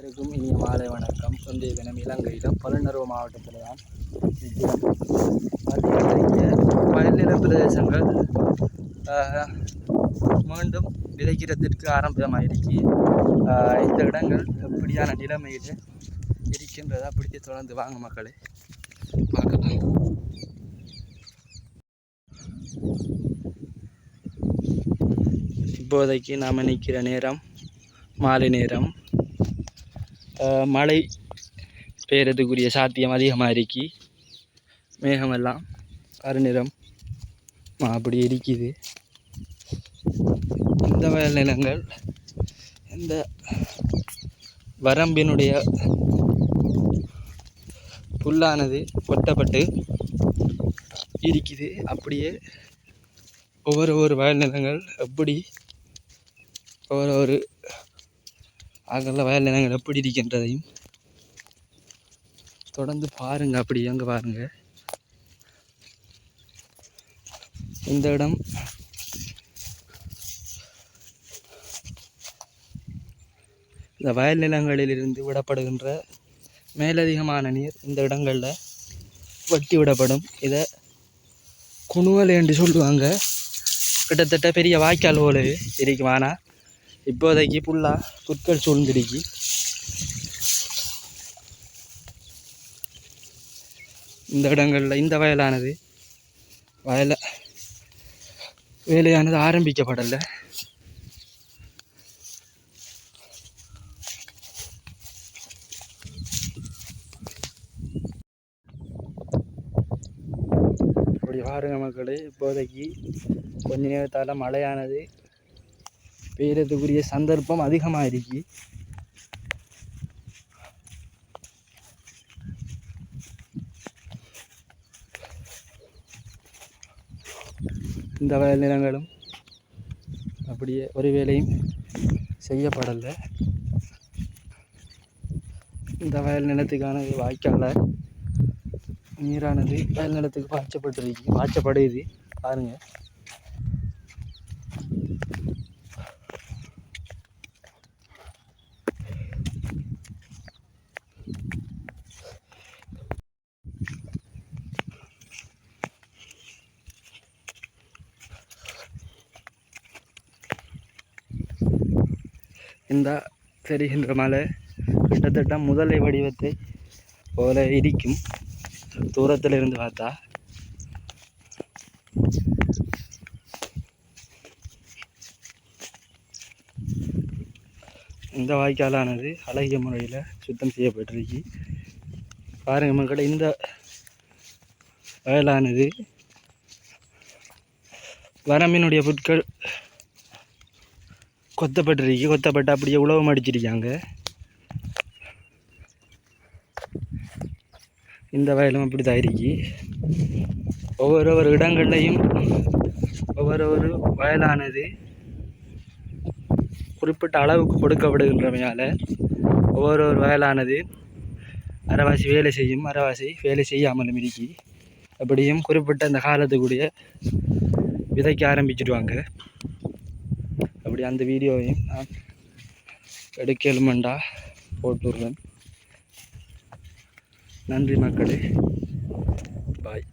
அனைவருக்கும் இனிய மாலை வணக்கம். இன்றைய தினம் இலங்கையில் பலனறுவ மாவட்டத்தில் தான் வயல்நில பிரதேசங்கள் மீண்டும் விதைக்கிறதுக்கு ஆரம்பமாயிடுச்சு. இந்த இடங்கள் எப்படியான நிலைமையில் இருக்கின்றதா அப்படியே தொடர்ந்து வாங்க மக்களை பார்க்கலாம். இப்போதைக்கு நாம் நிற்கிற நேரம் மாலை நேரம். மழை பெய்யறதுக்குரிய சாத்தியம் அதிகமாக இருக்கி. மேகமெல்லாம் கருநிறம் அப்படி இருக்குது. இந்த வயல் நிலங்கள் இந்த வரம்பினுடைய புல்லானது கொட்டப்பட்டு இருக்குது. அப்படியே ஒவ்வொரு வயல் நிலங்கள் எப்படி ஒவ்வொரு அகல வயல் நிலங்கள் எப்படி இருக்கின்றதையும் தொடர்ந்து பாருங்க. அப்படி எங்கே பாருங்க. இந்த இடம் இந்த வயல் நிலங்களிலிருந்து விடப்படுகின்ற மேலதிகமான நீர் இந்த இடங்களில் வட்டி விடப்படும். இதை குணுவல் என்று சொல்லுவாங்க. கிட்டத்தட்ட பெரிய வாய்க்கால் போல இருக்கும். ஆனால் இப்போதைக்கு ஃபுல்லாக புற்கள் சூழ்ந்திருக்கு. இந்த இடங்களில் இந்த வயலானது வேலையானது ஆரம்பிக்கப்படலை. அப்படி பாருங்க மக்களே, இப்போதைக்கு கொஞ்ச நேரத்தால் மழையானது பெய்யறதுக்குரிய சந்தர்ப்பம் அதிகமாக இருக்கு. இந்த வயல் நிலங்களும் அப்படியே ஒரு வேலையும் செய்யப்படலை. இந்த வயல் நிலத்துக்கான வாய்க்கால நீரானது வயல் நிலத்துக்கு பாய்ச்சப்படுது பாருங்க. இந்த தெரிகின்ற மலை கிட்டத்தட்ட முதலை வடிவத்தை போல இருக்கும் தூரத்தில் இருந்து பார்த்தா. இந்த வாய்க்காலானது அழகிய முறையில் சுத்தம் செய்யப்பட்டிருக்கு பாருங்க மக்களே. இந்த வயலானது வரம்பினுடைய புட்கள் கொத்தப்பட்டு அப்படியே உழவு அடிச்சிருக்காங்க. இந்த வயலும் அப்படி தான் இருக்கு. ஒவ்வொரு இடங்கள்லையும் ஒவ்வொரு வயலானது குறிப்பிட்ட அளவுக்கு கொடுக்கப்படுகின்றமையால் ஒவ்வொரு வயலானது அரைவாசி வேலை செய்யும், அரைவாசி வேலை செய்யாமலும் இருக்கு. அப்படியும் குறிப்பிட்ட அந்த காலத்துக்குரிய விதைக்க ஆரம்பிச்சிடுவாங்க. அப்படி அந்த வீடியோவையும் நான் எடுக்கலுமெண்டா போட்டுடுறேன். நன்றி மக்களே, பாய்.